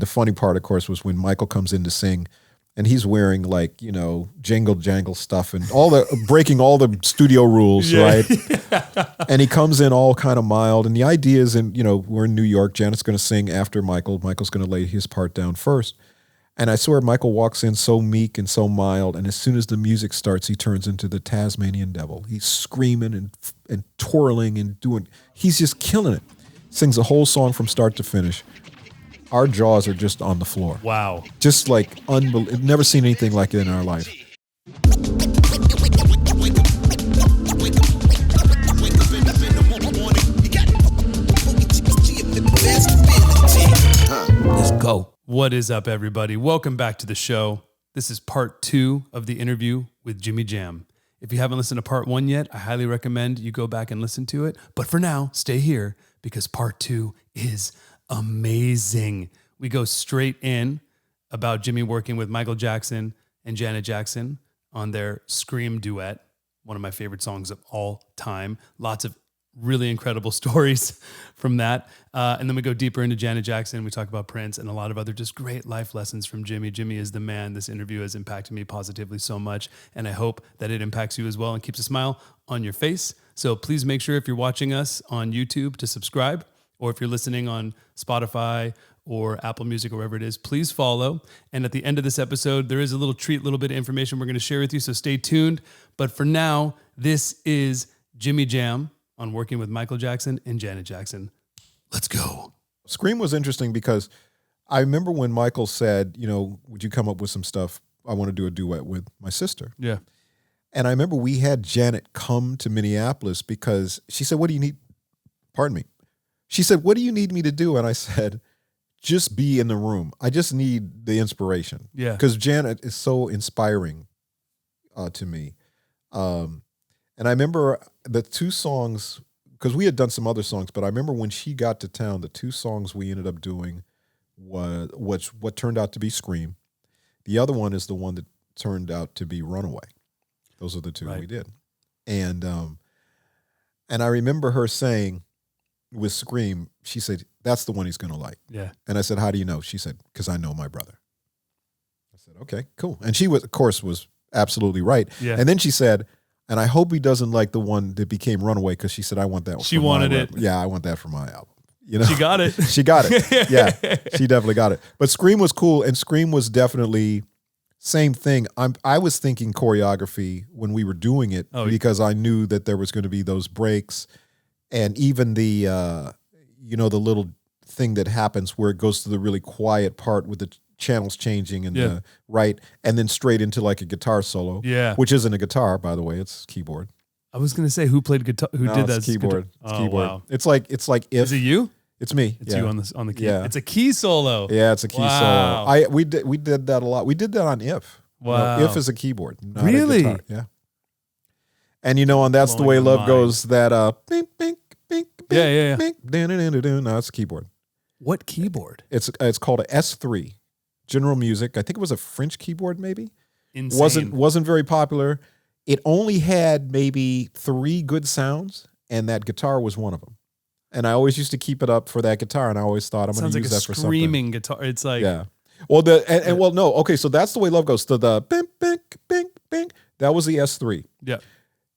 The funny part, of course, was when Michael comes in to sing, and he's wearing like, jangle jangle stuff and breaking all the studio rules, right? And he comes in all kind of mild. And the idea is, we're in New York. Janet's going to sing after Michael. Michael's going to lay his part down first. And I swear Michael walks in so meek and so mild, and as soon as the music starts, he turns into the Tasmanian Devil. He's screaming and twirling and he's just killing it. Sings the whole song from start to finish. Our jaws are just on the floor. Wow. Just like unbelievable. Never seen anything like it in our life. Let's go. What is up, everybody? Welcome back to the show. This is part 2 of the interview with Jimmy Jam. If you haven't listened to part 1 yet, I highly recommend you go back and listen to it. But for now, stay here because part 2 is amazing. We go straight in about Jimmy working with Michael Jackson and Janet Jackson on their Scream duet, one of my favorite songs of all time. Lots of really incredible stories from that. And then we go deeper into Janet Jackson. We talk about Prince and a lot of other just great life lessons from Jimmy. Jimmy is the man. This interview has impacted me positively so much, and I hope that it impacts you as well and keeps a smile on your face. So please make sure if you're watching us on YouTube to subscribe, or if you're listening on Spotify or Apple Music or wherever it is, please follow. And at the end of this episode, there is a little treat, little bit of information we're going to share with you, so stay tuned. But for now, this is Jimmy Jam on working with Michael Jackson and Janet Jackson. Let's go. Scream was interesting because I remember when Michael said, would you come up with some stuff? I want to do a duet with my sister. Yeah. And I remember we had Janet come to Minneapolis because she said, what do you need? Pardon me. She said, what do you need me to do? And I said, just be in the room. I just need the inspiration. Yeah. Because Janet is so inspiring to me. And I remember the 2 songs, because we had done some other songs, but I remember when she got to town, the 2 songs we ended up doing was what turned out to be Scream. The other one is the one that turned out to be Runaway. Those are the 2 we did. And I remember her saying with Scream, she said, that's the one he's going to like. Yeah. And I said, how do you know? She said, because I know my brother. I said, okay, cool. And she was, of course, was absolutely right. Yeah. And then she said, and I hope he doesn't like the one that became Runaway, because she said, I want that. She wanted it. Yeah, I want that for my album. She got it. She got it. Yeah, she definitely got it. But Scream was cool, and Scream was definitely same thing. I was thinking choreography when we were doing it because I knew that there was going to be those breaks, and even the the little thing that happens where it goes to the really quiet part with the channels changing and and then straight into like a guitar solo, which isn't a guitar, by the way, it's keyboard. I was gonna say who played guitar, did that? It's keyboard. It's keyboard. Wow. It's like if is it you? It's me. It's you on the key. Yeah. It's a key solo. Yeah, it's a key solo. We did that a lot. We did that on If. Wow. If is a keyboard, not really? a guitar. Yeah. And on That's the Way Love Goes, that bink bink bink bink bink no, it's a keyboard. What keyboard? It's called a S3. General Music. I think it was a French keyboard, maybe. Insane. Wasn't very popular. It only had maybe 3 good sounds, and that guitar was one of them. And I always used to keep it up for that guitar, and I always thought I'm going to use that for something. Screaming guitar. It's like Well, no. Okay, so That's the Way Love Goes. To the bink bink bink bink. That was the S3. Yeah.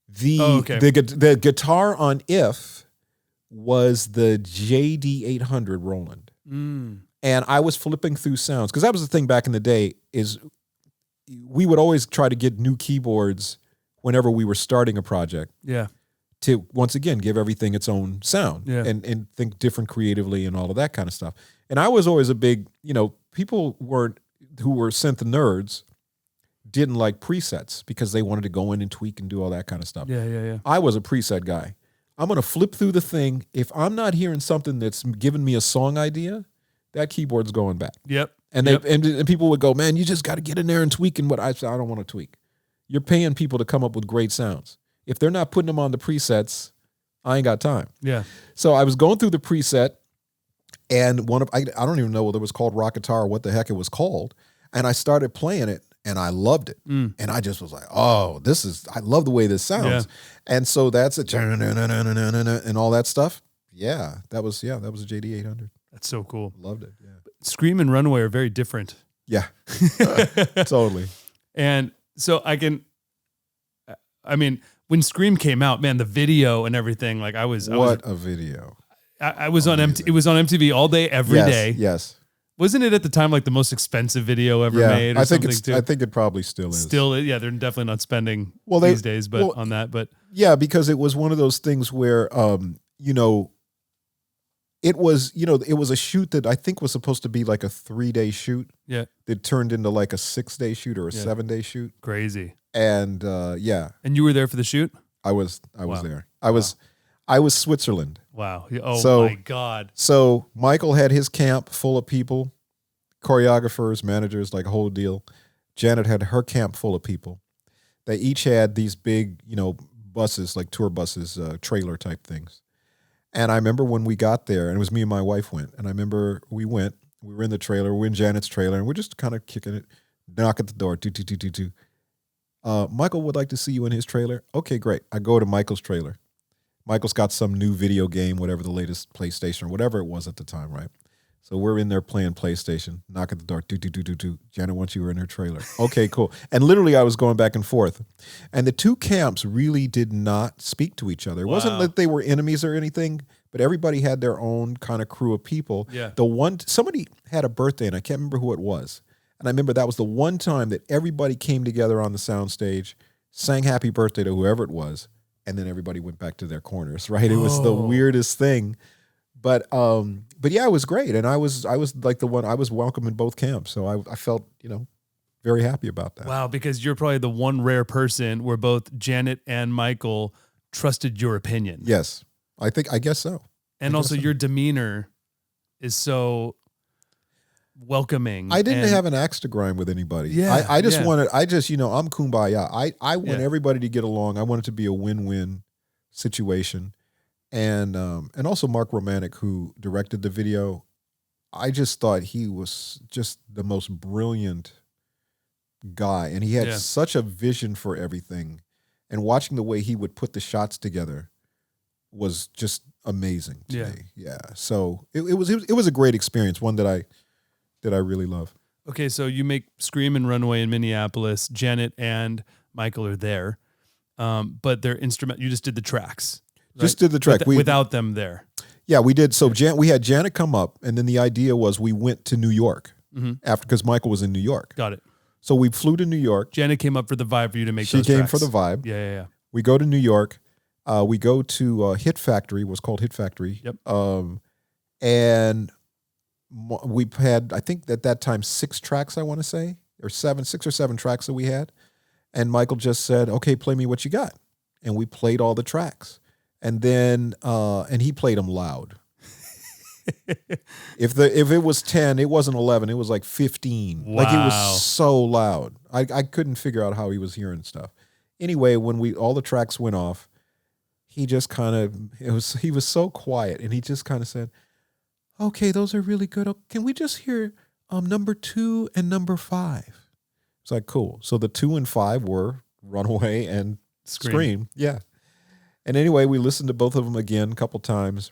The guitar on If was the JD 800 Roland. And I was flipping through sounds, because that was the thing back in the day, is we would always try to get new keyboards whenever we were starting a project. Yeah. To, once again, give everything its own sound and think different creatively and all of that kind of stuff. And I was always a big, people who were synth nerds didn't like presets because they wanted to go in and tweak and do all that kind of stuff. Yeah. I was a preset guy. I'm going to flip through the thing. If I'm not hearing something that's giving me a song idea, that keyboard's going back. Yep. And and people would go, man, you just got to get in there and tweak. And what I said, I don't want to tweak. You're paying people to come up with great sounds. If they're not putting them on the presets, I ain't got time. Yeah. So I was going through the preset, and I don't even know whether it was called rock guitar or what the heck it was called. And I started playing it, and I loved it. And I just was like, oh, I love the way this sounds. Yeah. And so that's it, and all that stuff. Yeah, that was a JD 800. That's so cool. Loved it. Yeah. Scream and Runaway are very different. Yeah, totally. And so when Scream came out, man, the video and everything, like a video. I was on it was on MTV all day, every day. Yes. Wasn't it at the time like the most expensive video ever made? Or I think something too? I think it probably still is. Yeah, they're definitely not spending these days, but on that. But yeah, because it was one of those things where, it was a shoot that I think was supposed to be like a 3-day shoot. Yeah, that turned into like a 6-day shoot or a 7-day shoot. Crazy. And and you were there for the shoot? I was there. I was Switzerland. Wow. Oh my God. So Michael had his camp full of people, choreographers, managers, like a whole deal. Janet had her camp full of people. They each had these big, buses, like tour buses, trailer type things. And I remember when we got there, and it was me and my wife went, and I remember we were in the trailer, we're in Janet's trailer, and we're just kind of kicking it, knock at the door, do. Michael would like to see you in his trailer. Okay, great. I go to Michael's trailer. Michael's got some new video game, whatever the latest PlayStation or whatever it was at the time, right? So we're in there playing PlayStation, knock at the door, do. Janet wants you in her trailer. Okay, cool. And literally I was going back and forth. And the two camps really did not speak to each other. It wasn't that they were enemies or anything, but everybody had their own kind of crew of people. Yeah. Somebody had a birthday, and I can't remember who it was. And I remember that was the one time that everybody came together on the soundstage, sang happy birthday to whoever it was, and then everybody went back to their corners, right? It was the weirdest thing. But yeah, it was great. And I was like I was welcome in both camps. So I felt, very happy about that. Wow, because you're probably the one rare person where both Janet and Michael trusted your opinion. Yes. I guess so. And also your demeanor is so welcoming. I didn't have an axe to grind with anybody. Yeah. I'm kumbaya. I want everybody to get along. I want it to be a win-win situation. And also Mark Romanek, who directed the video, I just thought he was just the most brilliant guy. And he had such a vision for everything. And watching the way he would put the shots together was just amazing to me. Yeah. So it was a great experience, one that I really love. Okay, so you make Scream and Runaway in Minneapolis. Janet and Michael are there. But they're you just did the tracks. Right? Just did the track. Without them there. Yeah, we did. So we had Janet come up, and then the idea was we went to New York after, because Michael was in New York. Got it. So we flew to New York. Janet came up for the vibe for you to make those tracks. She came for the vibe. Yeah. We go to New York. We go to Hit Factory, was called Hit Factory. Yep. And we had, I think at that time, 6 tracks, I want to say, or 6 or 7 tracks that we had. And Michael just said, okay, play me what you got. And we played all the tracks. And then, and he played them loud. If it was 10, it wasn't 11, it was like 15. Wow. Like it was so loud. I couldn't figure out how he was hearing stuff. Anyway, when all the tracks went off, he just he was so quiet, and he just kind of said, okay, those are really good. Can we just hear number 2 and number 5? It's like, cool. So the 2 and 5 were Runaway and Scream. Yeah. And anyway, we listened to both of them again a couple times.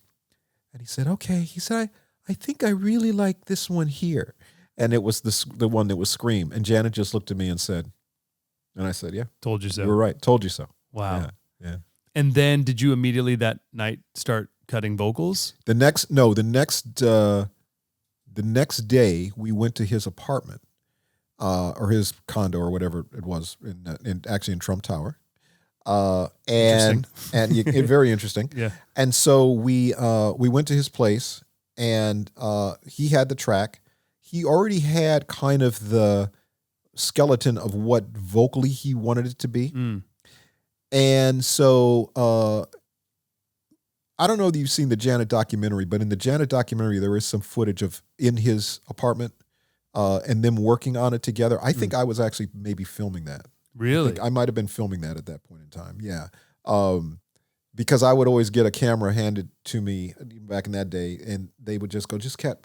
And he said, okay. He said, I think I really like this one here. And it was the one that was Scream. And Janet just looked at me and said, and I said, yeah. Told you so. You were right. Told you so. Wow. Yeah. And then did you immediately that night start cutting vocals? The next day we went to his apartment, or his condo or whatever it was actually in Trump Tower. And very interesting. Yeah. And so we went to his place, and he had the track. He already had kind of the skeleton of what vocally he wanted it to be. And so I don't know that you've seen the Janet documentary, but in the Janet documentary, there is some footage of in his apartment and them working on it together. I think I was actually maybe filming that. Really? I might have been filming that at that point in time. Yeah. Because I would always get a camera handed to me back in that day, and they would just go,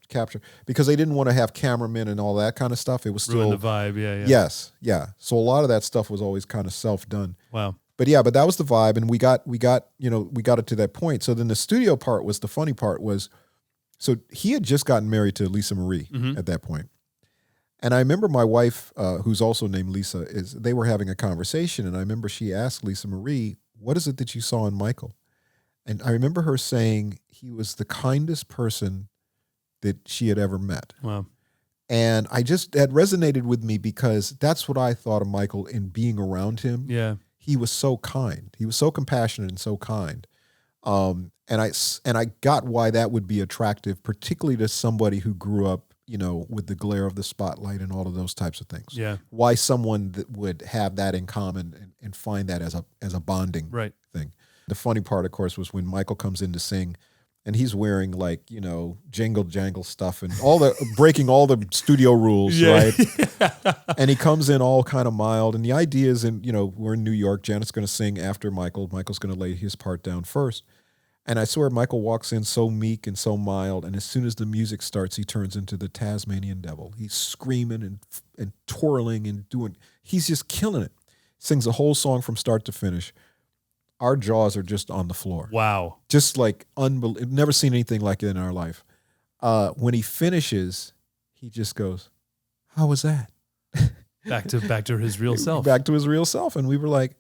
capture, because they didn't want to have cameramen and all that kind of stuff. It was still ruin the vibe. Yeah. Yes. Yeah. So a lot of that stuff was always kind of self-done. Wow. But that was the vibe, and we got it to that point. So then the studio part was the funny part was So he had just gotten married to Lisa Marie at that point. And I remember my wife, who's also named Lisa, they were having a conversation. And I remember she asked Lisa Marie, what is it that you saw in Michael? And I remember her saying he was the kindest person that she had ever met. Wow. And that resonated with me because that's what I thought of Michael in being around him. Yeah. He was so kind. He was so compassionate and so kind. And I got why that would be attractive, particularly to somebody who grew up, with the glare of the spotlight and all of those types of things. Yeah. Why someone that would have that in common and find that as a bonding thing. The funny part, of course, was when Michael comes in to sing, and he's wearing jangle jangle stuff and breaking all the studio rules, right? And he comes in all kind of mild. And the idea is, we're in New York. Janet's going to sing after Michael. Michael's going to lay his part down first. And I swear Michael walks in so meek and so mild. And as soon as the music starts, he turns into the Tasmanian Devil. He's screaming and twirling and he's just killing it. Sings the whole song from start to finish. Our jaws are just on the floor. Wow. Just like unbelievable. Never seen anything like it in our life. When he finishes, he just goes, how was that? Back to his real self. Back to his real self. And we were like,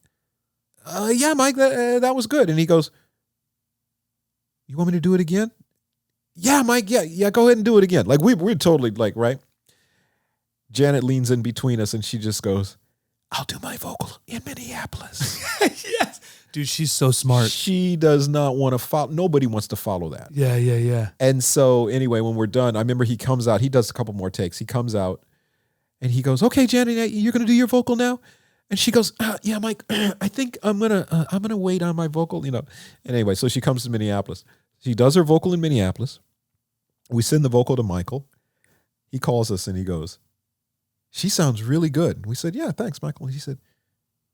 yeah, Mike, that was good. And he goes, you want me to do it again? Yeah, Mike, yeah, go ahead and do it again. Like we're totally right? Janet leans in between us and she just goes, I'll do my vocal in Minneapolis. Yes. Dude, she's so smart. She does not want to follow. Nobody wants to follow that. Yeah. And so anyway, when we're done, I remember he comes out. He does a couple more takes. He comes out and he goes, okay, Janet, you're going to do your vocal now? And she goes, yeah, Mike, I think I'm gonna wait on my vocal, And anyway, so she comes to Minneapolis. She does her vocal in Minneapolis. We send the vocal to Michael. He calls us and he goes, she sounds really good. And we said, yeah, thanks, Michael. And he said,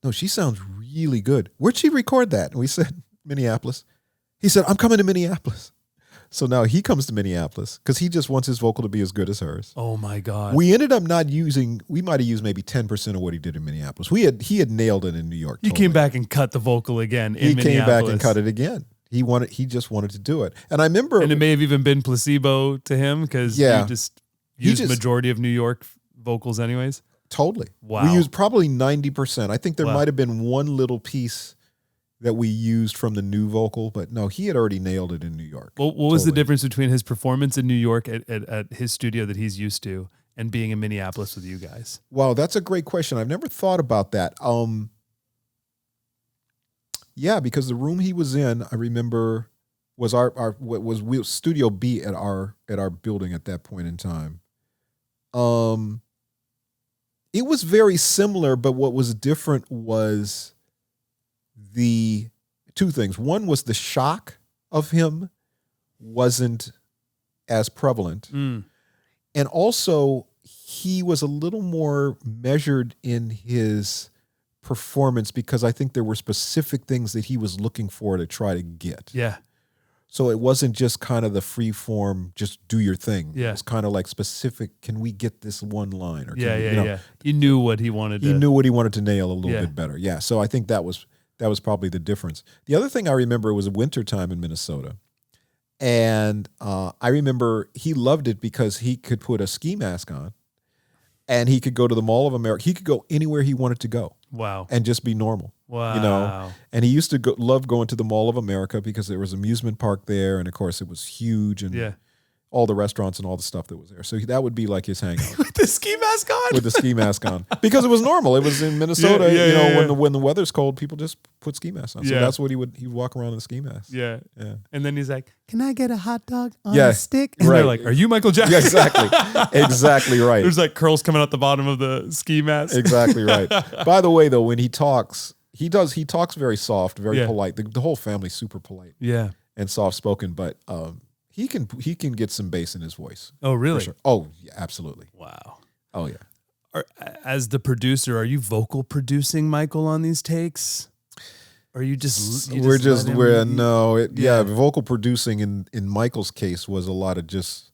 no, she sounds really good. Where'd she record that? And we said, Minneapolis. He said, I'm coming to Minneapolis. So now he comes to Minneapolis because he just wants his vocal to be as good as hers. Oh my God. We ended up we might have used maybe 10% of what he did in Minneapolis. He had nailed it in New York. He came back and cut the vocal again in Minneapolis. He came back and cut it again. He just wanted to do it. And I remember. And it may have even been placebo to him because you just used majority of New York vocals anyways. Totally. Wow. We used probably 90%. I think there might have been one little piece that we used from the new vocal, but no, he had already nailed it in New York. Well, what was the difference between his performance in New York at his studio that he's used to and being in Minneapolis with you guys? Wow, that's a great question. I've never thought about that. Yeah, because the room he was in, I remember, was was Studio B at our building at that point in time. It was very similar, but what was different was the two things. One was the shock of him wasn't as prevalent. And also he was a little more measured in his performance because I think there were specific things that he was looking for to try to get. Yeah. So it wasn't just kind of the free form, just do your thing. Yeah. It was kind of like specific, can we get this one line? Or Yeah. He knew what he wanted He knew what he wanted to nail a little bit better. Yeah. So I think that was probably the difference. The other thing I remember was wintertime in Minnesota. And I remember he loved it because he could put a ski mask on and he could go to the Mall of America. He could go anywhere he wanted to go. Wow. And just be normal. Wow. And he used to love going to the Mall of America because there was an amusement park there. And of course it was huge and all the restaurants and all the stuff that was there. So that would be like his hangout. With the ski mask on? With the ski mask on. Because it was normal. It was in Minnesota, when the weather's cold, people just put ski masks on. So that's what he'd walk around in a ski mask. Yeah. Yeah. And then he's like, can I get a hot dog on a stick? And they're like, are you Michael Jackson? Yeah, exactly. Exactly right. There's like curls coming out the bottom of the ski mask. Exactly right. By the way, though, when he talks, he talks very soft, very polite. The whole family's super polite. Yeah. And soft spoken, but he can get some bass in his voice. Oh, really? Sure. Oh, yeah, absolutely. Wow. Oh, yeah. As the producer, are you vocal producing Michael on these takes? Or are you just vocal producing in Michael's case was a lot of just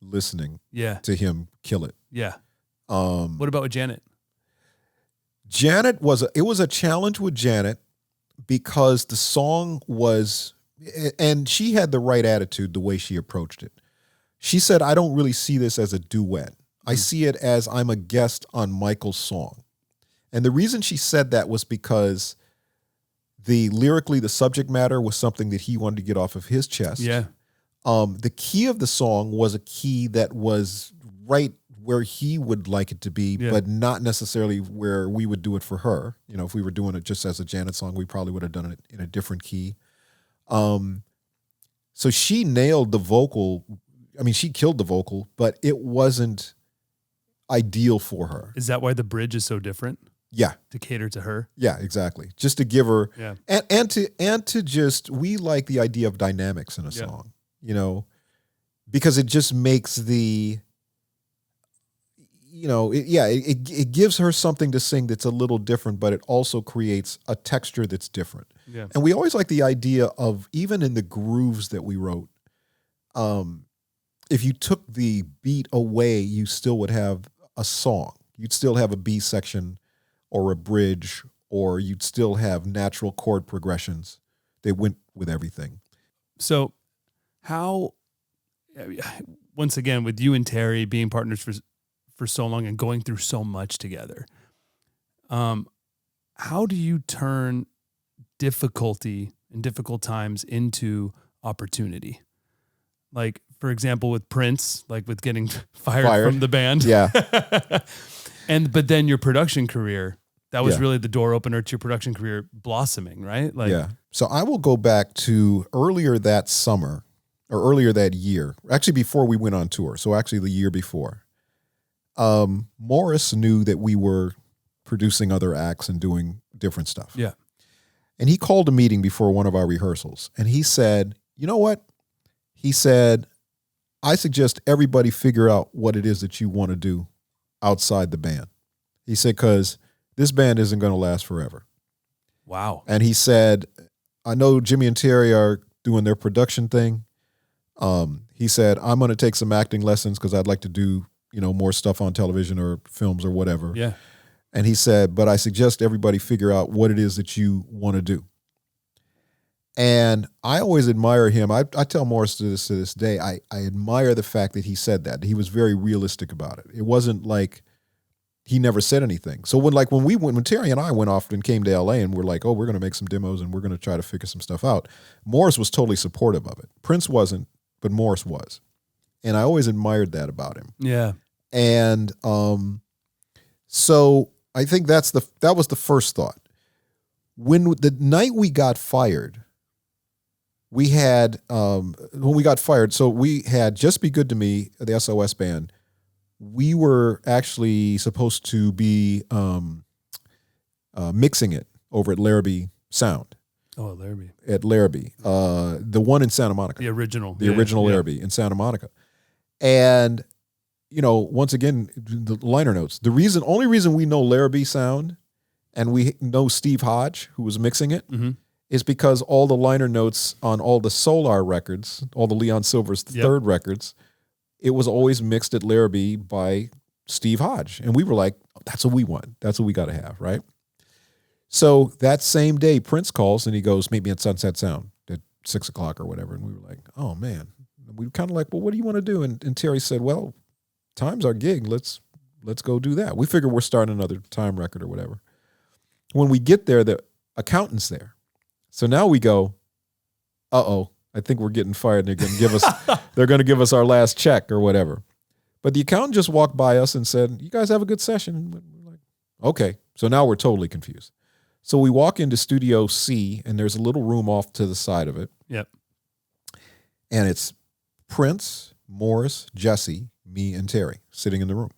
listening to him kill it. Yeah. What about with Janet? Janet was a challenge with Janet because the song was, and she had the right attitude the way she approached it. She said, I don't really see this as a duet. I see it as I'm a guest on Michael's song. And the reason she said that was because lyrically, the subject matter was something that he wanted to get off of his chest. Yeah. The key of the song was a key that was right where he would like it to be, but not necessarily where we would do it for her. You know, if we were doing it just as a Janet song, we probably would have done it in a different key. So she nailed the vocal. I mean, she killed the vocal, but it wasn't ideal for her. Is that why the bridge is so different? Yeah. To cater to her? Yeah, exactly. Just to give her, and to just, we like the idea of dynamics in a song, you know, because it just makes the, you know, it gives her something to sing that's a little different, but it also creates a texture that's different. Yeah. And we always like the idea of, even in the grooves that we wrote, if you took the beat away, you still would have a song. You'd still have a B section or a bridge, or you'd still have natural chord progressions. They went with everything. So how, once again, with you and Terry being partners for so long and going through so much together, how do you turn difficulty and difficult times into opportunity? Like, for example, with Prince, like with getting fired from the band. Yeah. But then your production career, that was really the door opener to your production career blossoming, right? Like, yeah. So I will go back to earlier that summer, or earlier that year, actually before we went on tour. So actually the year before. Morris knew that we were producing other acts and doing different stuff. Yeah. And he called a meeting before one of our rehearsals. And he said, you know what? He said, I suggest everybody figure out what it is that you want to do outside the band. He said, because this band isn't going to last forever. Wow. And he said, I know Jimmy and Terry are doing their production thing. He said, I'm going to take some acting lessons because I'd like to do, you know, more stuff on television or films or whatever. Yeah. And he said, but I suggest everybody figure out what it is that you want to do. And I always admire him. I tell Morris to this day, I admire the fact that he said that. He was very realistic about it. It wasn't like he never said anything. So when Terry and I went off and came to LA and we're like, oh, we're going to make some demos and we're going to try to figure some stuff out, Morris was totally supportive of it. Prince wasn't, but Morris was. And I always admired that about him. Yeah. And so I think that was the first thought. When the night we got fired, we had, so we had Just Be Good to Me, the SOS band. We were actually supposed to be mixing it over at Larrabee Sound. Oh, at Larrabee. At Larrabee. The one in Santa Monica. The original. The original Larrabee in Santa Monica. And, you know, once again, the liner notes. The only reason we know Larrabee Sound and we know Steve Hodge, who was mixing it, is because all the liner notes on all the Solar records, all the Leon Silver's third records, it was always mixed at Larrabee by Steve Hodge. And we were like, that's what we want. That's what we got to have, right? So that same day, Prince calls and he goes, meet me at Sunset Sound at 6 o'clock or whatever. And we were like, oh, man. We were kind of like, well, what do you want to do? And Terry said, well, time's our gig. Let's go do that. We figure we're starting another Time record or whatever. When we get there, the accountant's there. So now we go, uh-oh, I think we're getting fired. And they're going to give us our last check or whatever. But the accountant just walked by us and said, you guys have a good session. And we're like, okay. So now we're totally confused. So we walk into Studio C and there's a little room off to the side of it. Yep. And it's Prince, Morris, Jesse, me, and Terry sitting in the room.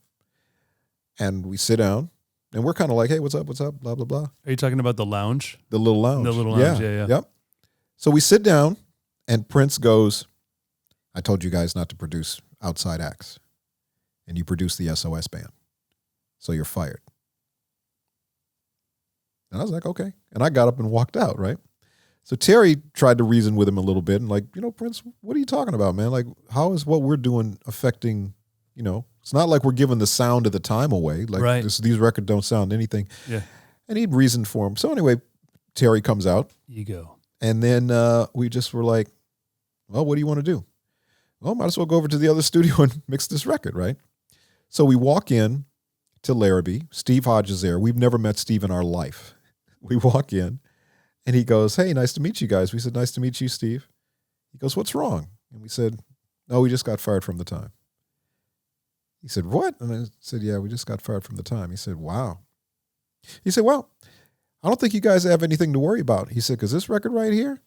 And we sit down. And we're kind of like, hey, what's up, blah, blah, blah. Are you talking about the lounge? The little lounge. The little lounge, yeah. Yep. So we sit down, and Prince goes, I told you guys not to produce outside acts. And you produce the SOS band. So you're fired. And I was like, okay. And I got up and walked out, right? So Terry tried to reason with him a little bit and like, you know, Prince, what are you talking about, man? Like, how is what we're doing affecting, you know, it's not like we're giving the sound of the time away. Like these records don't sound anything. Yeah. And he'd reasoned for him. So anyway, Terry comes out. Ego. And then we just were like, well, what do you want to do? well, might as well go over to the other studio and mix this record, right? So we walk in to Larrabee. Steve Hodge is there. We've never met Steve in our life. We walk in, and he goes, hey, nice to meet you guys. We said, nice to meet you, Steve. He goes, what's wrong? And we said, no, we just got fired from the Time. He said, what? And I said, yeah, we just got fired from the Time. He said, wow. He said, well, I don't think you guys have anything to worry about. He said, because this record right here,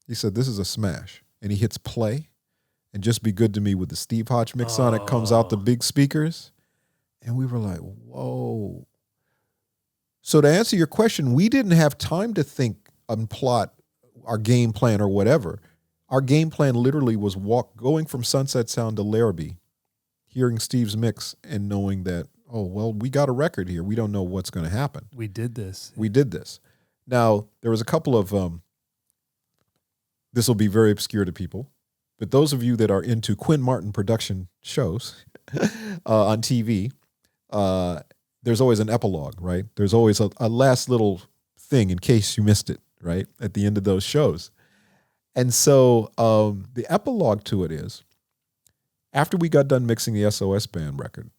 he said, this is a smash. And he hits play, and Just Be Good to Me with the Steve Hodge mix on it comes out the big speakers. And we were like, whoa. So to answer your question, we didn't have time to think and plot our game plan or whatever. Our game plan literally was going from Sunset Sound to Larrabee, hearing Steve's mix and knowing that, oh, well, we got a record here. We don't know what's going to happen. We did this. Now, there was a couple of, this will be very obscure to people, but those of you that are into Quinn Martin production shows on TV, there's always an epilogue, right? There's always a last little thing in case you missed it, right? At the end of those shows. And so the epilogue to it is, after we got done mixing the SOS Band record,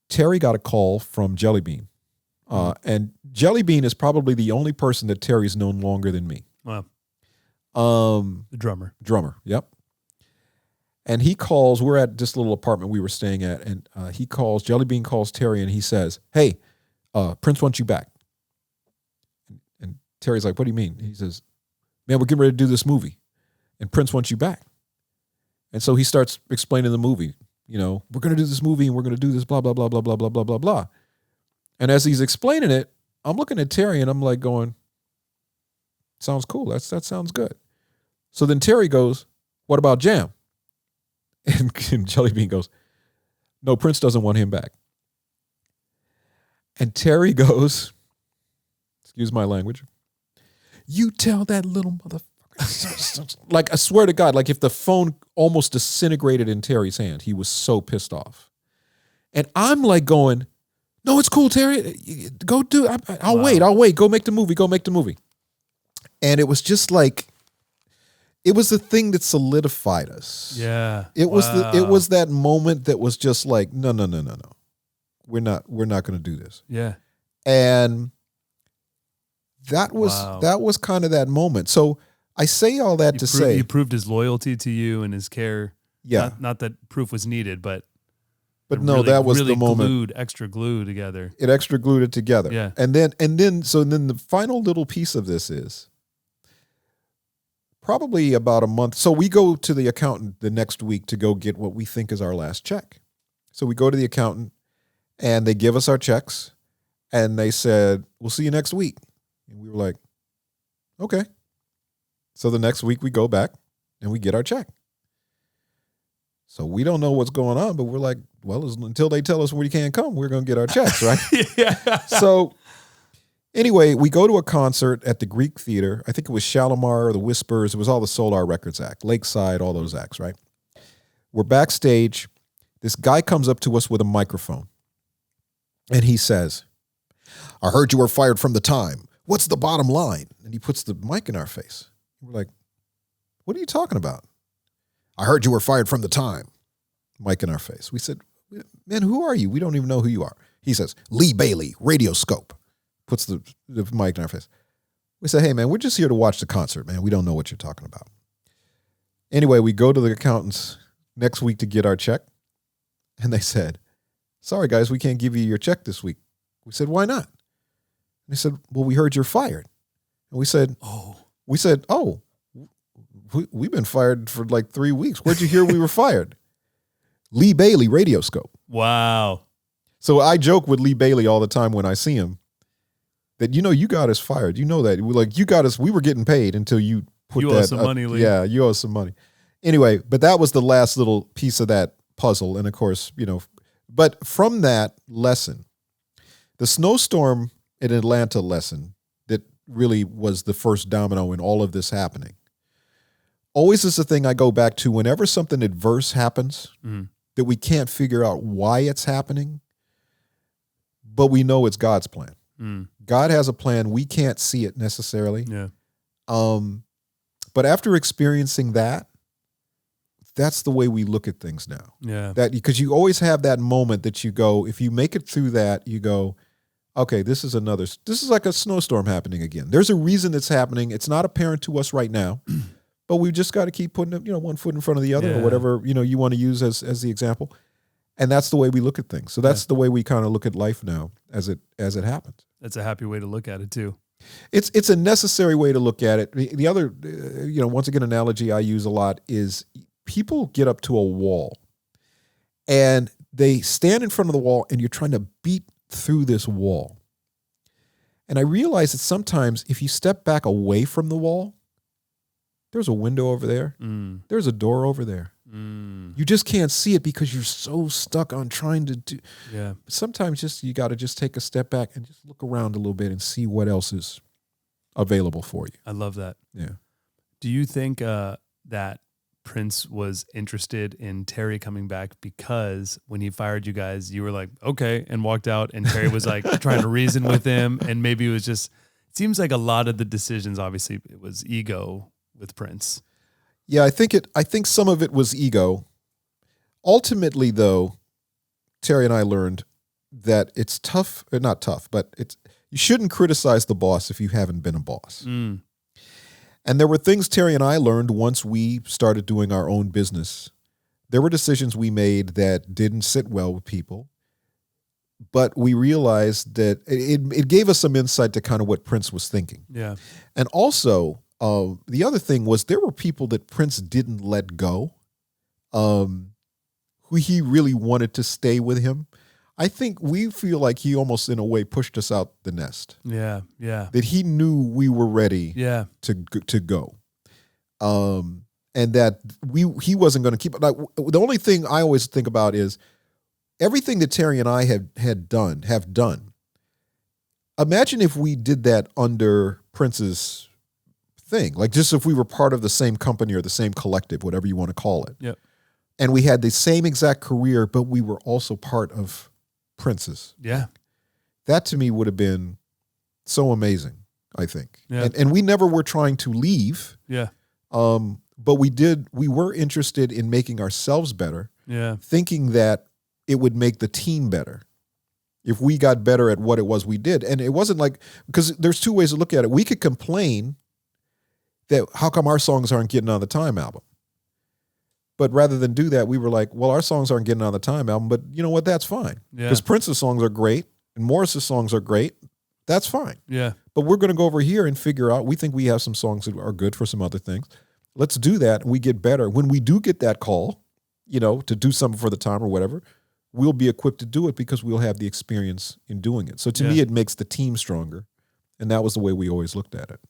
Terry got a call from Jelly Bean. And Jelly Bean is probably the only person that Terry's known longer than me. Wow. The drummer. Yep. And he calls, we're at this little apartment we were staying at, and Jelly Bean calls Terry, and he says, hey, Prince wants you back. And Terry's like, what do you mean? He says, man, we're getting ready to do this movie, and Prince wants you back. And so he starts explaining the movie. You know, we're going to do this movie, and we're going to do this blah, blah, blah, blah, blah, blah, blah, blah, blah. And as he's explaining it, I'm looking at Terry, and I'm like going, sounds cool. That sounds good. So then Terry goes, what about Jam? And Jelly Bean goes, no, Prince doesn't want him back. And Terry goes, excuse my language, you tell that little motherfucker. Like, I swear to God, like if the phone almost disintegrated in Terry's hand, he was so pissed off. And I'm like going, no, it's cool, Terry. Go do it. I'll wait. Go make the movie. And it was just like, it was the thing that solidified us. Yeah. It was that moment that was just like, no. We're not going to do this. Yeah. And that was kind of that moment. So I say all that say he proved his loyalty to you and his care. Yeah. Not that proof was needed, but no, really, that was really the moment. Extra glue together. It extra glued it together. Yeah. And then the final little piece of this is probably about a month. So we go to the accountant the next week to go get what we think is our last check. So we go to the accountant and they give us our checks and they said, we'll see you next week. And we were like, okay. So the next week we go back and we get our check. So we don't know what's going on, but we're like, well, until they tell us we can't come, we're going to get our checks, right? Yeah. So anyway, we go to a concert at the Greek Theater. I think it was Shalimar, the Whispers. It was all the Solar Records act, Lakeside, all those acts, right? We're backstage. This guy comes up to us with a microphone. And he says, I heard you were fired from the Time. What's the bottom line? And he puts the mic in our face. We're like, what are you talking about? I heard you were fired from the Time. Mic in our face. We said, man, who are you? We don't even know who you are. He says, Lee Bailey, Radioscope. Puts the mic in our face. We said, hey, man, we're just here to watch the concert, man. We don't know what you're talking about. Anyway, we go to the accountants next week to get our check. And they said, sorry, guys, we can't give you your check this week. We said, why not? And they said, well, we heard you're fired. And we said, we've been fired for like 3 weeks. Where'd you hear we were fired? Lee Bailey, Radioscope. Wow. So I joke with Lee Bailey all the time when I see him that, you got us fired. You know that. You got us. We were getting paid until you put you that. Owe some money, Lee. Yeah, you owe us some money. Anyway, but that was the last little piece of that puzzle. And of course, but from that lesson, the snowstorm in Atlanta lesson that really was the first domino in all of this happening always is the thing I go back to whenever something adverse happens that we can't figure out why it's happening, but we know it's God's plan. God has a plan. We can't see it necessarily. Yeah. But after experiencing that, that's the way we look at things now. Yeah. That because you always have that moment that you go, if you make it through that, you go, okay, this is like a snowstorm happening again. There's a reason it's happening. It's not apparent to us right now, but we've just got to keep putting one foot in front of the other or whatever, you want to use as the example. And that's the way we look at things. So that's the way we kind of look at life now as it happens. That's a happy way to look at it too. It's a necessary way to look at it. The other, once again, analogy I use a lot is people get up to a wall and they stand in front of the wall and you're trying to beat through this wall. And I realize that sometimes if you step back away from the wall, there's a window over there. There's a door over there. You just can't see it because you're so stuck on trying to do. Yeah. Sometimes you got to just take a step back and just look around a little bit and see what else is available for you. I love that. Yeah. Do you think that Prince was interested in Terry coming back because when he fired you guys, you were like, okay, and walked out, and Terry was like trying to reason with him, and maybe it was just, it seems like a lot of the decisions, obviously, it was ego with Prince. Yeah, I think some of it was ego. Ultimately, though, Terry and I learned that it's tough, or not tough, but you shouldn't criticize the boss if you haven't been a boss. And there were things Terry and I learned once we started doing our own business. There were decisions we made that didn't sit well with people, but we realized that it gave us some insight to kind of what Prince was thinking. Yeah. And also, the other thing was there were people that Prince didn't let go, who he really wanted to stay with him. I think we feel like he almost, in a way, pushed us out the nest. Yeah, yeah. That he knew we were ready to go. And that he wasn't going to keep it. Like, the only thing I always think about is everything that Terry and I have done. Imagine if we did that under Prince's thing, like just if we were part of the same company or the same collective, whatever you want to call it. Yep. And we had the same exact career, but we were also part of Prince's. Yeah. That to me would have been so amazing, I think. Yeah. And we never were trying to leave. Yeah. But we were interested in making ourselves better. Yeah. Thinking that it would make the team better if we got better at what it was we did. And it wasn't like, because there's two ways to look at it. We could complain that how come our songs aren't getting on the Time album? But rather than do that, we were like, well, our songs aren't getting on the Time album, but you know what? That's fine. Because Prince's songs are great and Morris's songs are great. That's fine. Yeah. But we're going to go over here and figure out, we think we have some songs that are good for some other things. Let's do that. And we get better. When we do get that call, to do something for the Time or whatever, we'll be equipped to do it because we'll have the experience in doing it. So to me, it makes the team stronger. And that was the way we always looked at it.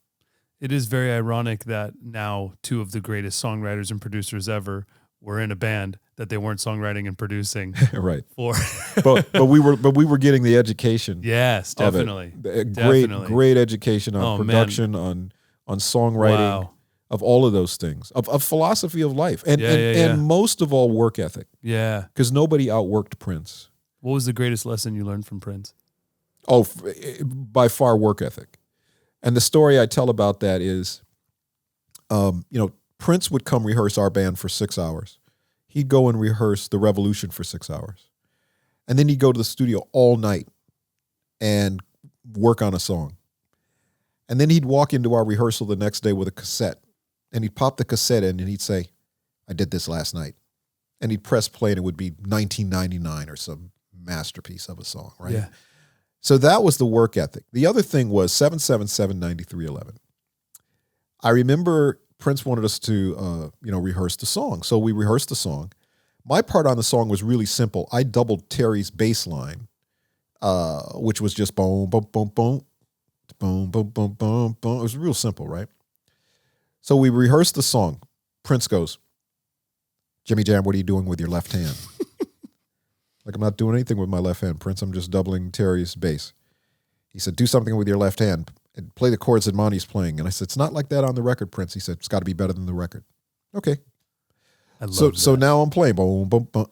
It is very ironic that now two of the greatest songwriters and producers ever were in a band that they weren't songwriting and producing. Right. For. but we were getting the education. Yes, definitely. Great education on production, on songwriting, of all of those things, of philosophy of life, and most of all work ethic. Yeah. Because nobody outworked Prince. What was the greatest lesson you learned from Prince? Oh, by far work ethic. And the story I tell about that is, Prince would come rehearse our band for 6 hours. He'd go and rehearse The Revolution for 6 hours. And then he'd go to the studio all night and work on a song. And then he'd walk into our rehearsal the next day with a cassette. And he'd pop the cassette in and he'd say, I did this last night. And he'd press play and it would be 1999 or some masterpiece of a song, right? Yeah. So that was the work ethic. The other thing was 777-9311. I remember Prince wanted us to, rehearse the song. So we rehearsed the song. My part on the song was really simple. I doubled Terry's bass line, which was just boom, boom, boom, boom, boom, boom, boom, boom, boom. It was real simple, right? So we rehearsed the song. Prince goes, Jimmy Jam, what are you doing with your left hand? Like, I'm not doing anything with my left hand, Prince. I'm just doubling Terry's bass. He said, do something with your left hand and play the chords that Monty's playing. And I said, it's not like that on the record, Prince. He said, it's got to be better than the record. Okay. I love that. So now I'm playing. Boom, boom, boom,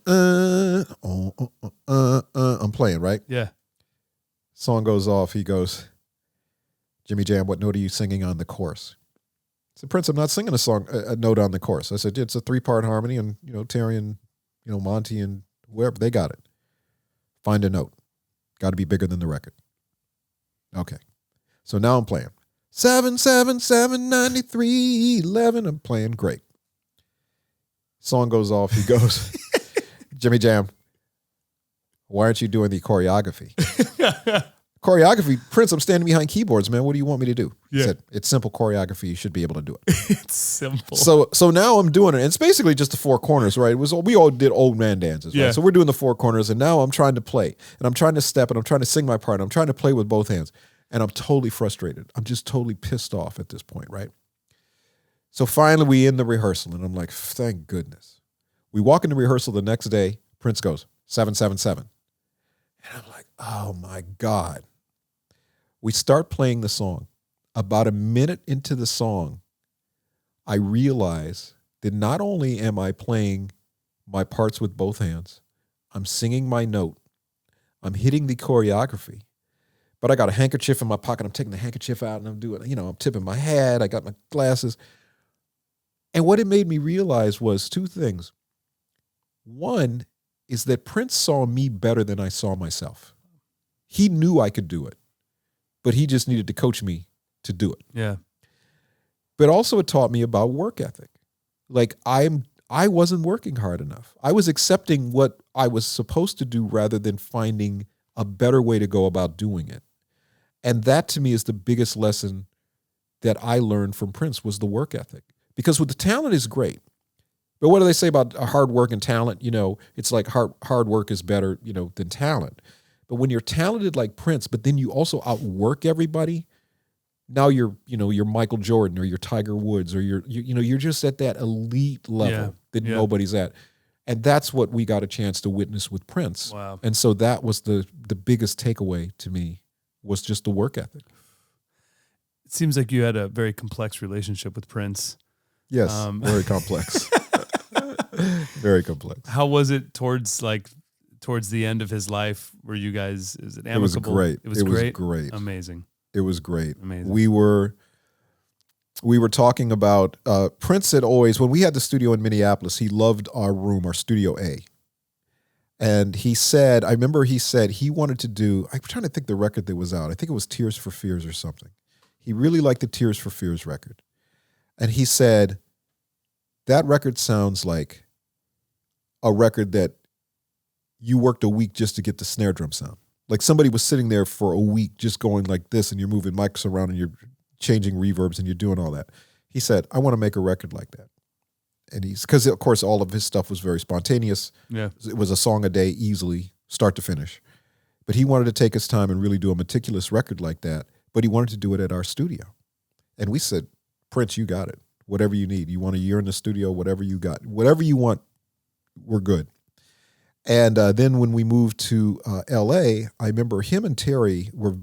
I'm playing, right? Yeah. Song goes off. He goes, Jimmy Jam, what note are you singing on the chorus? said, Prince, I'm not singing a note on the chorus. I said, it's a 3-part harmony, and Terry and Monty and whoever, they got it. Find a note. Got to be bigger than the record. Okay. So now I'm playing 7 7 7 93 11. I'm playing great. Song goes off. He goes, Jimmy Jam, why aren't you doing the choreography? Choreography, Prince, I'm standing behind keyboards, man. What do you want me to do? He said, it's simple choreography. You should be able to do it. It's simple. So now I'm doing it. And it's basically just the 4 corners, right? We all did old man dances, right? So we're doing the 4 corners, and now I'm trying to play. And I'm trying to step, and I'm trying to sing my part. And I'm trying to play with both hands. And I'm totally frustrated. I'm just totally pissed off at this point, right? So finally we end the rehearsal, and I'm like, thank goodness. We walk into rehearsal the next day. Prince goes, 7 7 7. And I'm like, oh my God. We start playing the song. About a minute into the song, I realize that not only am I playing my parts with both hands, I'm singing my note, I'm hitting the choreography, but I got a handkerchief in my pocket. I'm taking the handkerchief out and I'm doing, I'm tipping my hat. I got my glasses. And what it made me realize was 2 things. One is that Prince saw me better than I saw myself. He knew I could do it, but he just needed to coach me to do it. Yeah. But also it taught me about work ethic. Like I wasn't working hard enough. I was accepting what I was supposed to do rather than finding a better way to go about doing it. And that to me is the biggest lesson that I learned from Prince was the work ethic. Because with the talent is great. But what do they say about hard work and talent? It's like hard work is better, than talent. But when you're talented like Prince, but then you also outwork everybody, now you're Michael Jordan or you're Tiger Woods or you're just at that elite level that nobody's at. And that's what we got a chance to witness with Prince. Wow. And so that was the biggest takeaway to me was just the work ethic. It seems like you had a very complex relationship with Prince. Yes, very complex. Very complex. How was it towards the end of his life? Were you guys, is it amicable? It was great. It was great. Amazing. It was great. Amazing. We were talking about, Prince had always, when we had the studio in Minneapolis, he loved our room, our Studio A. And I remember he said he wanted to do, I'm trying to think the record that was out. I think it was Tears for Fears or something. He really liked the Tears for Fears record. And he said, that record sounds like a record that you worked a week just to get the snare drum sound. Like somebody was sitting there for a week just going like this and you're moving mics around and you're changing reverbs and you're doing all that. He said, I want to make a record like that. And because of course all of his stuff was very spontaneous. Yeah. It was a song a day easily, start to finish. But he wanted to take his time and really do a meticulous record like that. But he wanted to do it at our studio. And we said, Prince, you got it. Whatever you need. You want a year in the studio, whatever you got. Whatever you want, we're good. And then when we moved to L.A., I remember him and Terry were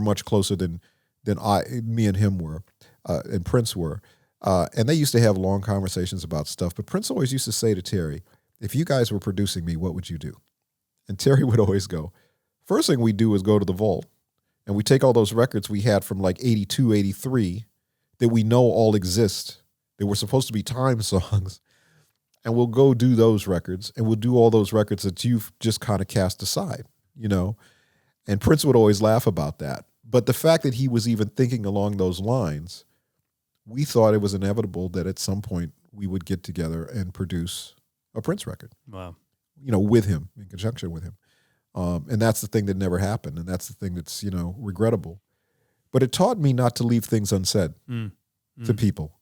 much closer than me and him were, and Prince were. And they used to have long conversations about stuff. But Prince always used to say to Terry, if you guys were producing me, what would you do? And Terry would always go, first thing we do is go to the vault. And we take all those records we had from like 82, 83 that we know all exist. They were supposed to be time songs. And we'll go do those records, and we'll do all those records that you've just kind of cast aside, And Prince would always laugh about that. But the fact that he was even thinking along those lines, we thought it was inevitable that at some point we would get together and produce a Prince record. Wow. With him, in conjunction with him. And that's the thing that never happened, and that's the thing that's, regrettable. But it taught me not to leave things unsaid to people.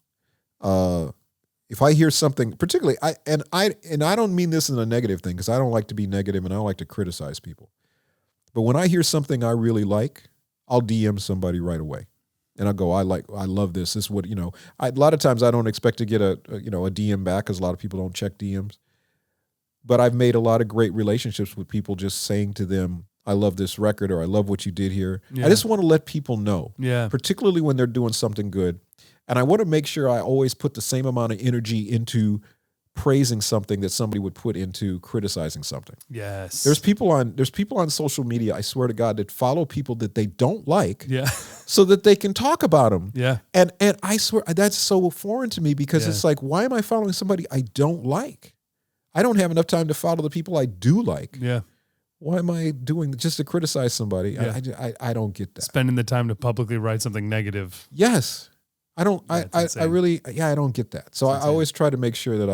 If I hear something, particularly, I don't mean this in a negative thing because I don't like to be negative and I don't like to criticize people. But when I hear something I really like, I'll DM somebody right away, and I'll go, I love this. This is what a lot of times I don't expect to get a DM back because a lot of people don't check DMs. But I've made a lot of great relationships with people just saying to them, I love this record or I love what you did here. Yeah. I just want to let people know, particularly when they're doing something good. And I want to make sure I always put the same amount of energy into praising something that somebody would put into criticizing something. Yes. There's people on social media, I swear to God, that follow people that they don't like. Yeah. so that they can talk about them. Yeah. And I swear that's so foreign to me because it's like, why am I following somebody I don't like? I don't have enough time to follow the people I do like. Yeah. Why am I doing just to criticize somebody? Yeah. I don't get that. Spending the time to publicly write something negative. Yes. I don't, Yeah, I really, I don't get that. So I always try to make sure that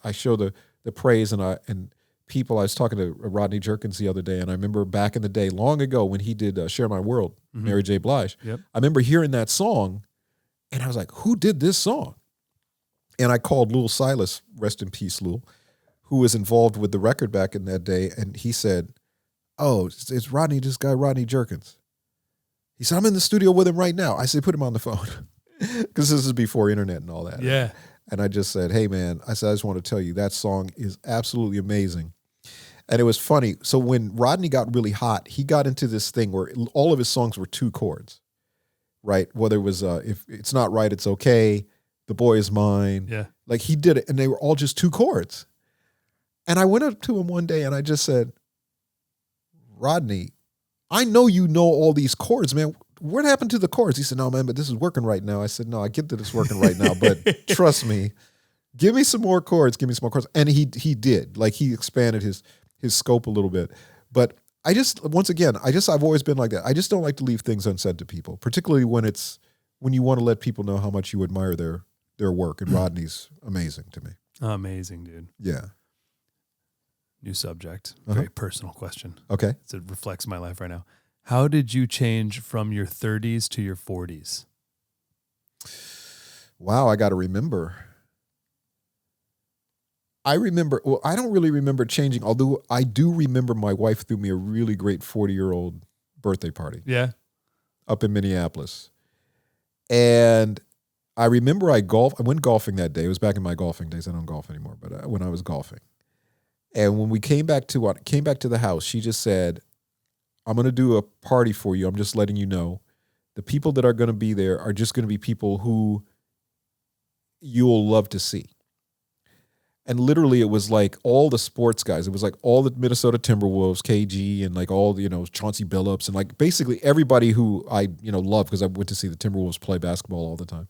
I show the praise and people. I was talking to Rodney Jerkins the other day, and I remember back in the day, long ago, when he did Share My World, Mary J. Blige. Yep. I remember hearing that song, and I was like, who did this song? And I called Lul Silas, rest in peace, Lul, who was involved with the record back in that day, and he said, oh, it's Rodney, this guy Rodney Jerkins. He said, I'm in the studio with him right now. I said, put him on the phone, because this is before internet and all that. Yeah. And I just said, hey, man, I said, I just want to tell you that song is absolutely amazing. And it was funny. So when Rodney got really hot, he got into this thing where all of his songs were 2 chords, right? Whether it was If It's Not Right, It's Okay, The Boy Is Mine. Yeah. Like he did it, and they were all just 2 chords. And I went up to him one day and I just said, Rodney, I know you know all these chords, man. What happened to the chords? He said, no, man, but this is working right now. I said, no, I get that it's working right now, but trust me, give me some more chords, give me some more chords. And he did. Like he expanded his scope a little bit. But I just, once again, I've always been like that. I just don't like to leave things unsaid to people, particularly when you want to let people know how much you admire their work. And Rodney's amazing to me. Amazing, dude. Yeah. New subject. Very personal question. Okay. It reflects my life right now. How did you change from your 30s to your 40s? Wow, I got to remember. I don't really remember changing, although I do remember my wife threw me a really great 40-year-old birthday party. Yeah. Up in Minneapolis. And I remember I went golfing that day. It was back in my golfing days. I don't golf anymore, but when I was golfing. And when we came back to the house, she just said, I'm going to do a party for you. I'm just letting you know. The people that are going to be there are just going to be people who you'll love to see. And literally it was like all the sports guys. It was like all the Minnesota Timberwolves, KG, and like all the, Chauncey Billups, and like basically everybody who I, love because I went to see the Timberwolves play basketball all the time.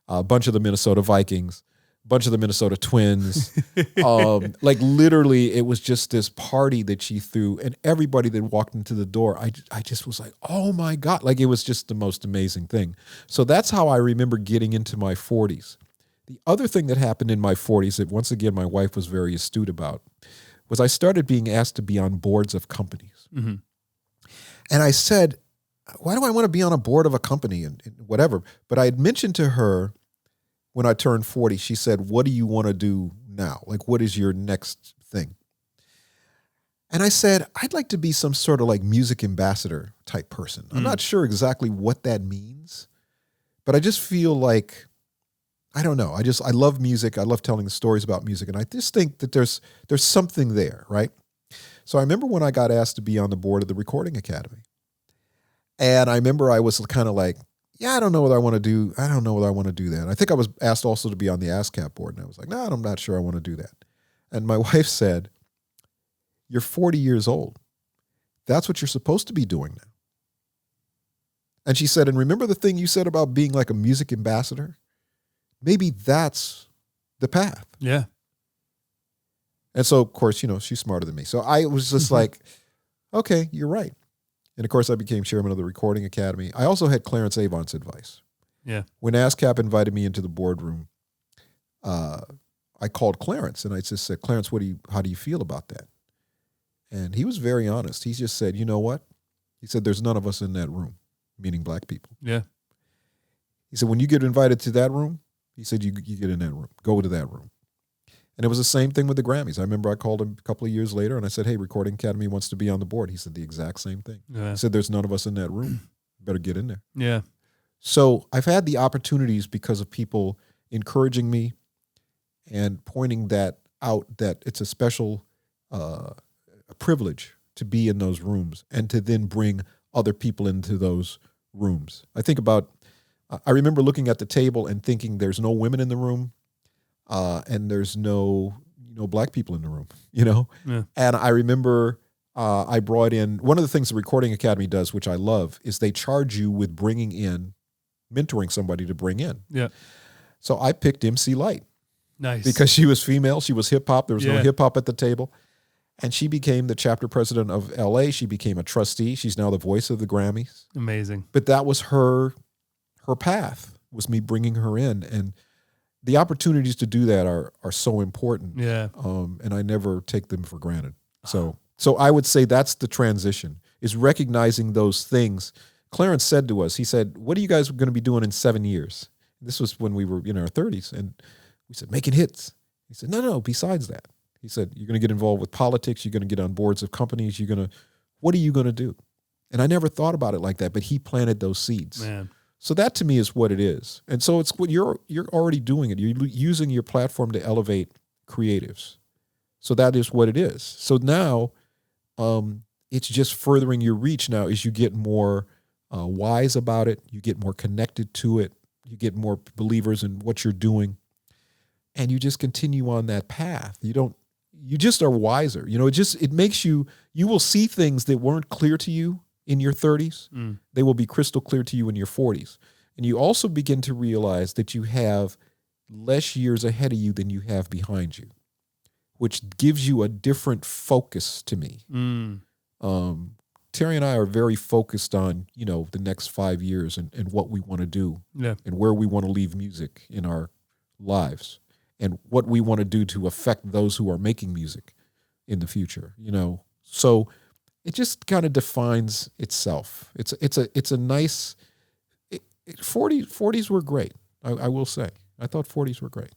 A bunch of the Minnesota Vikings, a bunch of the Minnesota Twins. Like literally it was just this party that she threw, and everybody that walked into the door, I just was like, oh my God. Like it was just the most amazing thing. So that's how I remember getting into my 40s. The other thing that happened in my 40s that, once again, my wife was very astute about was I started being asked to be on boards of companies. Mm-hmm. And I said, why do I want to be on a board of a company and whatever? But I had mentioned to her when I turned 40, she said, what do you want to do now? Like, what is your next thing? And I said, I'd like to be some sort of like music ambassador type person. I'm not sure exactly what that means, but I just feel like, I don't know. I love music. I love telling the stories about music. And I just think that there's something there, right? So I remember when I got asked to be on the board of the Recording Academy. And I remember I was kind of like, yeah, I don't know what I want to do. I don't know whether I want to do that. I think I was asked also to be on the ASCAP board. And I was like, no, I'm not sure I want to do that. And my wife said, you're 40 years old. That's what you're supposed to be doing now. And she said, and remember the thing you said about being like a music ambassador? Maybe that's the path. Yeah. And so, of course, she's smarter than me. So I was just like, okay, you're right. And of course, I became chairman of the Recording Academy. I also had Clarence Avant's advice. Yeah. When ASCAP invited me into the boardroom, I called Clarence and I just said, Clarence, how do you feel about that? And he was very honest. He just said, you know what? He said, there's none of us in that room, meaning black people. Yeah. He said, when you get invited to that room, he said, you get in that room. Go to that room. And it was the same thing with the Grammys. I remember I called him a couple of years later and I said, hey, Recording Academy wants to be on the board. He said the exact same thing. Yeah. He said, there's none of us in that room. Better get in there. Yeah. So I've had the opportunities because of people encouraging me and pointing that out, that it's a special a privilege to be in those rooms and to then bring other people into those rooms. I remember looking at the table and thinking there's no women in the room and there's no black people in the room, Yeah. And I remember I brought in, one of the things the Recording Academy does, which I love, is they charge you with mentoring somebody to bring in. Yeah. So I picked MC Light. Nice. Because she was female, she was hip hop. There was no Yeah. hip hop at the table. And she became the chapter president of LA. She became a trustee. She's now the voice of the Grammys. Amazing. But that was her path, was me bringing her in. And the opportunities to do that are so important. Yeah. And I never take them for granted. So I would say that's the transition, is recognizing those things. Clarence said to us, he said, what are you guys going to be doing in 7 years? This was when we were in our 30s. And we said, making hits. He said, no, besides that. He said, you're going to get involved with politics. You're going to get on boards of companies. What are you going to do? And I never thought about it like that, but he planted those seeds. Man. So that to me is what it is. And so it's what you're already doing it. You're using your platform to elevate creatives. So that is what it is. So now it's just furthering your reach now as you get more wise about it. You get more connected to it. You get more believers in what you're doing. And you just continue on that path. You just are wiser. It makes you will see things that weren't clear to you in your 30s. They will be crystal clear to you in your 40s. And you also begin to realize that you have less years ahead of you than you have behind you, which gives you a different focus to me. Terry and I are very focused on, the next 5 years and what we want to do and where we want to leave music in our lives and what we want to do to affect those who are making music in the future, So it just kind of defines itself. It's a nice 40s were great. I will say. I thought 40s were great.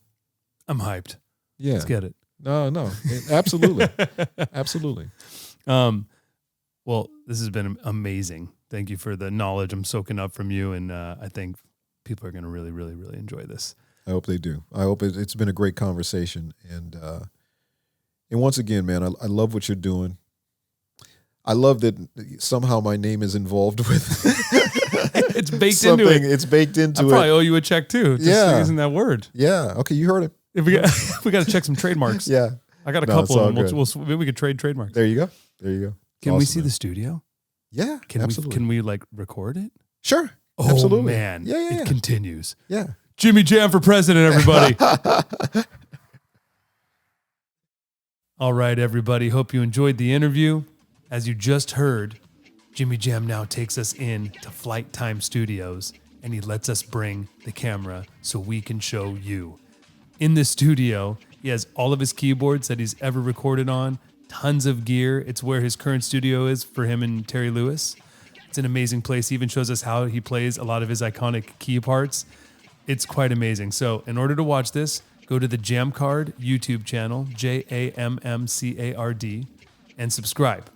I'm hyped. Yeah. Let's get it. No, absolutely. Absolutely. Well, this has been amazing. Thank you for the knowledge I'm soaking up from you. And I think people are going to really, really, really enjoy this. I hope they do. I hope it's been a great conversation. And once again, man, I love what you're doing. I love that somehow my name is involved with it's baked into it. It's baked into I probably owe you a check too. Just using that word. Yeah. Okay. You heard it. If we got to check some trademarks. Yeah. I got a couple of them. Maybe we could trade trademarks. There you go. Can we see the studio? Yeah. Absolutely. Can we record it? Sure. Oh, absolutely. Man. Yeah. It continues. Yeah. Jimmy Jam for president, everybody. All right, everybody. Hope you enjoyed the interview. As you just heard, Jimmy Jam now takes us in to Flight Time Studios, and he lets us bring the camera so we can show you. In the studio, he has all of his keyboards that he's ever recorded on, tons of gear. It's where his current studio is for him and Terry Lewis. It's an amazing place. He even shows us how he plays a lot of his iconic key parts. It's quite amazing. So in order to watch this, go to the Jammcard YouTube channel, Jammcard, and subscribe.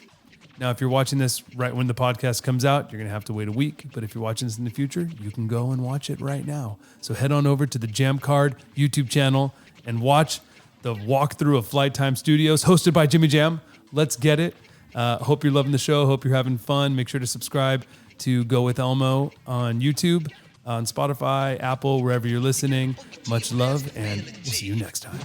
Now, if you're watching this right when the podcast comes out, you're going to have to wait a week. But if you're watching this in the future, you can go and watch it right now. So head on over to the Jammcard YouTube channel and watch the walkthrough of Flight Time Studios hosted by Jimmy Jam. Let's get it. Hope you're loving the show. Hope you're having fun. Make sure to subscribe to Go With Elmo on YouTube, on Spotify, Apple, wherever you're listening. Much love, and we'll see you next time.